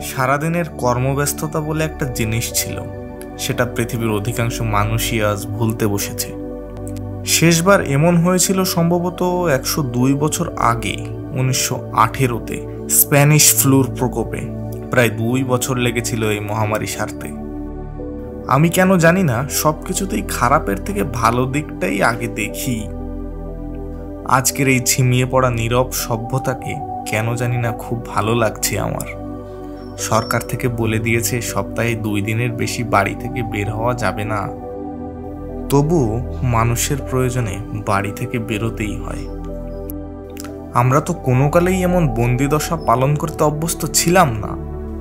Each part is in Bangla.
সারাদিনের কর্মব্যস্ততা বলে একটা জিনিস ছিল, সেটা পৃথিবীর অধিকাংশ মানুষই আজ ভুলতে বসেছে। শেষবার এমন হয়েছিল সম্ভবত 102 বছর আগে, 1918-তে স্প্যানিশ ফ্লুর প্রকোপে। প্রায় 2 বছর লেগেছিল এই মহামারী সারতে। আমি কেন জানি না সবকিছুতেই খারাপের থেকে ভালো দিকটাই আগে দেখি। আজকের এই ঝিমিয়ে পড়া নীরব সভ্যতাকে কেন জানি না খুব ভালো লাগছে আমার। সরকার থেকে বলে দিয়েছে সপ্তাহে 2 দিনের বেশি বাড়ি থেকে বের হওয়া যাবে না, তবুও মানুষের প্রয়োজনে বাড়ি থেকে বেরোতেই হয়। আমরা তো কোনো কালেই এমন বন্দিদশা পালন করতে অভ্যস্ত ছিলাম না।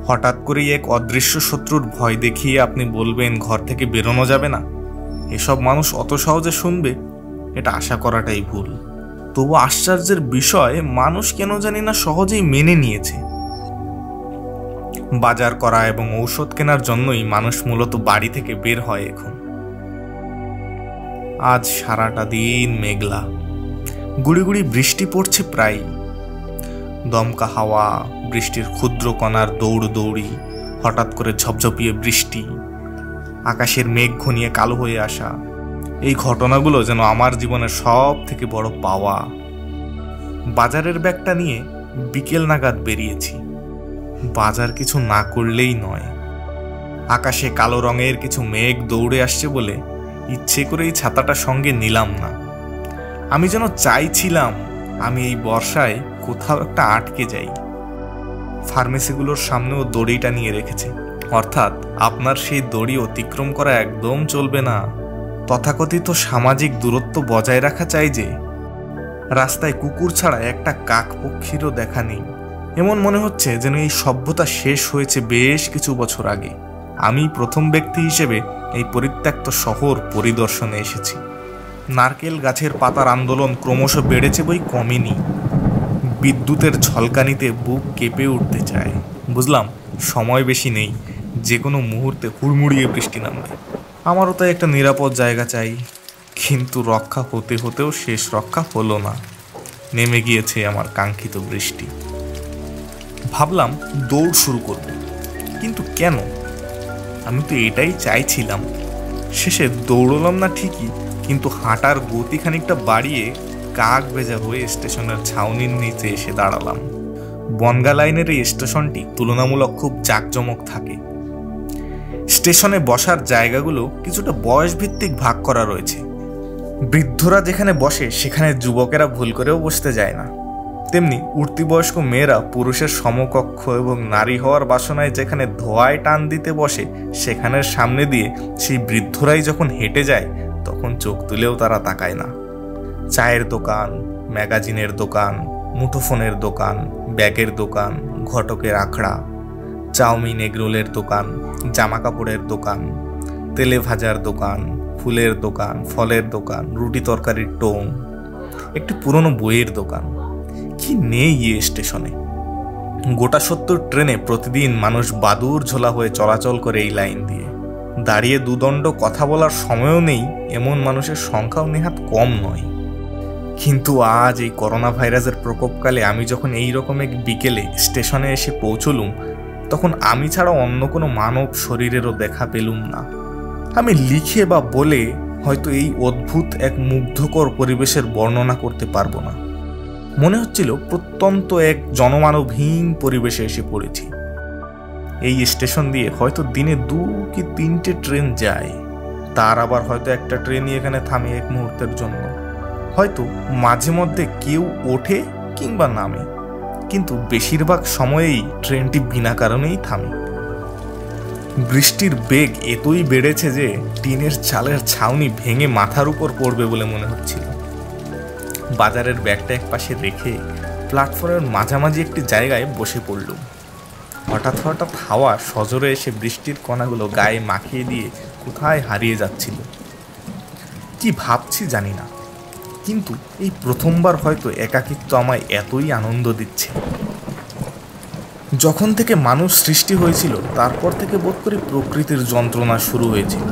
হঠাৎ করেই এক অদৃশ্য শত্রুর ভয় দেখিয়ে আপনি বলবেন ঘর থেকে বেরোনো যাবে না। এসব মানুষ অত সহজে শুনবে এটা আশা করাটাই ভুল। তবু আশ্চর্যের বিষয়, মানুষ কেন জানি না সহজেই মেনে নিয়েছে। বাজার করা এবং ঔষধ কেনার জন্যই মানুষ মূলত বাড়ি থেকে বের হয় এখন। আজ সারাটা দিন মেঘলা, গুড়ি গুড়ি বৃষ্টি পড়ছে প্রায়। দমকা হাওয়া, বৃষ্টির ক্ষুদ্র কণার দৌড়দৌড়ি, হঠাৎ করে ঝপঝপিয়ে বৃষ্টি, আকাশের মেঘ ঘনিয়ে কালো হয়ে আসা, এই ঘটনাগুলো যেন আমার জীবনের সব থেকে বড় পাওয়া। বাজারের ব্যাগটা নিয়ে বিকেল নাগাদ বেরিয়েছি। বাজার কিছু না করলেই নয়। আকাশে কালো রঙের কিছু মেঘ দৌড়ে আসছে বলে ইচ্ছে করেই ছাতাটা সঙ্গে নিলাম না। আমি যেন চাইছিলাম আমি এই বর্ষায় কোথাও একটা আটকে যাই। ফার্মেসিগুলোর সামনেও দড়িটা নিয়ে রেখেছে, অর্থাৎ আপনার সেই দড়ি অতিক্রম করা একদম চলবে না। তথাকথিত সামাজিক দূরত্ব বজায় রাখা চাই যে। রাস্তায় কুকুর ছাড়া একটা কাক পক্ষীরও দেখা নেই। এমন মনে হচ্ছে যেন এই সভ্যতা শেষ হয়েছে বেশ কিছু বছর আগে। আমি প্রথম ব্যক্তি হিসেবে এই পরিত্যক্ত শহর পরিদর্শনে এসেছি। নারকেল গাছের পাতার আন্দোলন ক্রমশ বেড়েছে বই কমেনি। বিদ্যুতের ঝলকানিতে বুক কেঁপে উঠতে চায়। বুঝলাম সময় বেশি নেই, যে কোনো মুহূর্তে হুড়মুড়িয়ে বৃষ্টি নামবে। আমারও তাই একটা নিরাপদ জায়গা চাই, কিন্তু রক্ষা হতে হতেও শেষ রক্ষা হলো না। নেমে গিয়েছে আমার কাঙ্ক্ষিত বৃষ্টি। ভাবলাম দৌড় শুরু করব, কিন্তু কেন? আমি তো এটাই চাইছিলাম। শেষে দৌড়লাম না ঠিকই, কিন্তু হাঁটার গতি খানিকটা বাড়িয়ে কাক ভেজা হয়ে স্টেশনের ছাউনির নিচে এসে দাঁড়ালাম। বনগা লাইনের এই স্টেশনটি তুলনামূলক খুব জাঁকজমক থাকে। স্টেশনে বসার জায়গাগুলো কিছুটা বয়সভিত্তিক ভাগ করা রয়েছে। বৃদ্ধরা যেখানে বসে সেখানে যুবকেরা ভুল করেও বসতে যায় না। তেমনি উঠতি বয়স্ক মেয়েরা পুরুষের সমকক্ষ এবং নারী হওয়ার বাসনায় যেখানে ধোঁয়ায় টান দিতে বসে, সেখানের সামনে দিয়ে সেই বৃদ্ধরাই যখন হেঁটে যায় তখন চোখ তুলেও তারা তাকায় না। চায়ের দোকান, ম্যাগাজিনের দোকান, মুঠোফোনের দোকান, ব্যাগের দোকান, ঘটকের আখড়া, চাউমিন এগরোলের দোকান, জামা কাপড়ের দোকান, তেলে ভাজার দোকান, ফুলের দোকান, ফলের দোকান, রুটি তরকারির টোং, একটি পুরনো বইয়ের দোকান। কি নেই এই স্টেশনে! গোটা 70 ট্রেনে প্রতিদিন মানুষ বাদুর ঝোলা হয়ে চলাচল করে এই লাইন দিয়ে। দাঁড়িয়ে দুদণ্ড কথা বলার সময়ও নেই এমন মানুষের সংখ্যাও নেহাত কম নয়। কিন্তু আজ এই করোনা ভাইরাসের প্রকোপকালে আমি যখন এই রকম এক বিকেলে স্টেশনে এসে পৌঁছলুম, তখন আমি ছাড়া অন্য কোনো মানব শরীরেরও দেখা পেলুম না। আমি লিখে বা বলে হয়তো এই অদ্ভুত এক মুগ্ধকর পরিবেশের বর্ণনা করতে পারবো না। মনে হচ্ছিল প্রত্যন্ত এক জনমানবহীন পরিবেশে এসে পড়েছি। এই স্টেশন দিয়ে হয়তো দিনে 2 কি 3টে ট্রেন যায়, তার আবার হয়তো একটা ট্রেনই এখানে থামে এক মুহূর্তের জন্য। হয়তো মাঝে মধ্যে কেউ ওঠে কিংবা নামে, কিন্তু বেশিরভাগ সময়েই ট্রেনটি বিনা কারণেই থামে। বৃষ্টির বেগ এতই বেড়েছে যে টিনের চালের ছাউনি ভেঙে মাথার উপর পড়বে বলে মনে হচ্ছিল। বাজারের ব্যাগটা এক পাশে রেখে প্ল্যাটফর্মের মাঝামাঝি একটি জায়গায় বসে পড়লুম। হঠাৎ হঠাৎ হাওয়া সজোরে এসে বৃষ্টির কণাগুলো গায়ে মাখিয়ে দিয়ে কোথায় হারিয়ে যাচ্ছিল। কি ভাবছি জানি না, কিন্তু এই প্রথমবার হয়তো একাকিত্ব আমায় এতই আনন্দ দিচ্ছে। যখন থেকে মানুষ সৃষ্টি হয়েছিল তারপর থেকে বোধ করি প্রকৃতির যন্ত্রণা শুরু হয়েছিল।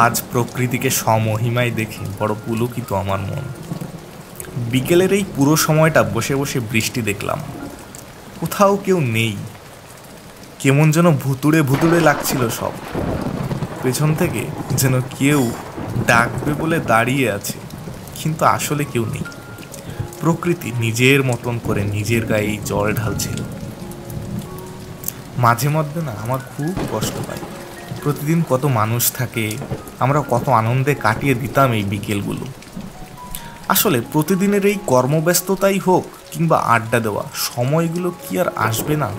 আজ প্রকৃতিকে সমহিমায় দেখে বড় পুলকিত আমার মন। বিকেলের এই পুরো সময়টা বসে বসে বৃষ্টি দেখলাম। কোথাও কেউ নেই, কেমন যেন ভুতুড়ে ভুতুড়ে লাগছিল সব। পেছন থেকে যেন কেউ ডাকবে বলে দাঁড়িয়ে আছে, কিন্তু আসলে কেউ নেই। প্রকৃতি নিজের মতন করে নিজের গায়ে জল ঢালছিল। মাঝে মধ্যে না আমার খুব কষ্ট পায়। প্রতিদিন কত মানুষ থাকে, আমরা কত আনন্দে কাটিয়ে দিতাম এই বিকেলগুলো। আসলে প্রতিদিনের এই কর্মব্যস্ততাই হোক কিংবা আড্ডা দেওয়া সময়গুলো কি আর আসবে না?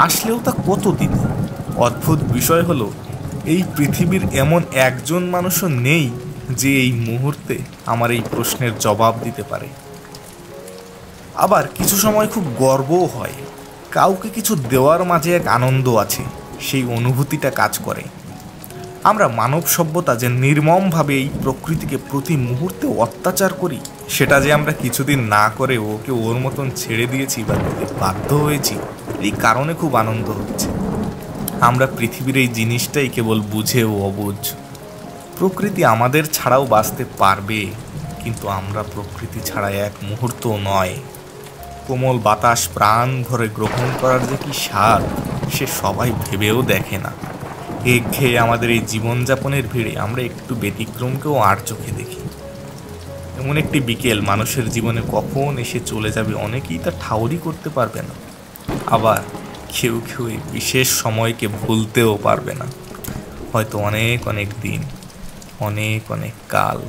আসলেও তা কতদিন। অদ্ভুত বিষয় হলো, এই পৃথিবীর এমন একজন মানুষও নেই যে এই মুহূর্তে আমার এই প্রশ্নের জবাব দিতে পারে। আবার কিছু সময় খুব গর্বও হয়, কাউকে কিছু দেওয়ার মাঝে এক আনন্দ আছে, সেই অনুভূতিটা কাজ করে। আমরা মানব সভ্যতা যে নির্মমভাবে এই প্রকৃতিকে প্রতি মুহূর্তে অত্যাচার করি, সেটা যে আমরা কিছুদিন না করে ওকে ওর মতন ছেড়ে দিয়েছি বা দিতে বাধ্য হয়েছি, এই কারণে খুব আনন্দ হচ্ছে। আমরা পৃথিবীর এই জিনিসটাই কেবল বুঝে ও অবুঝ। প্রকৃতি আমাদের ছাড়াও বাঁচতে পারবে, কিন্তু আমরা প্রকৃতি ছাড়া এক মুহূর্ত নয়। কোমল বাতাস প্রাণ ভরে গ্রহণ করার যে কি স্বাদ, সে সবাই ভেবেও দেখে না। একঘেয়ে আমাদের এই জীবনযাপনের ভিড়ে আমরা একটু ব্যতিক্রমকেও আর চোখে দেখি। এমন একটি বিকেল মানুষের জীবনে কখন এসে চলে যাবে অনেকেই তা ঠাউরই করতে পারবে না। আবার কেউ কেউ এই বিশেষ সময়কে ভুলতেও পারবে না, হয়তো অনেক অনেক দিন, অনেক অনেক কাল।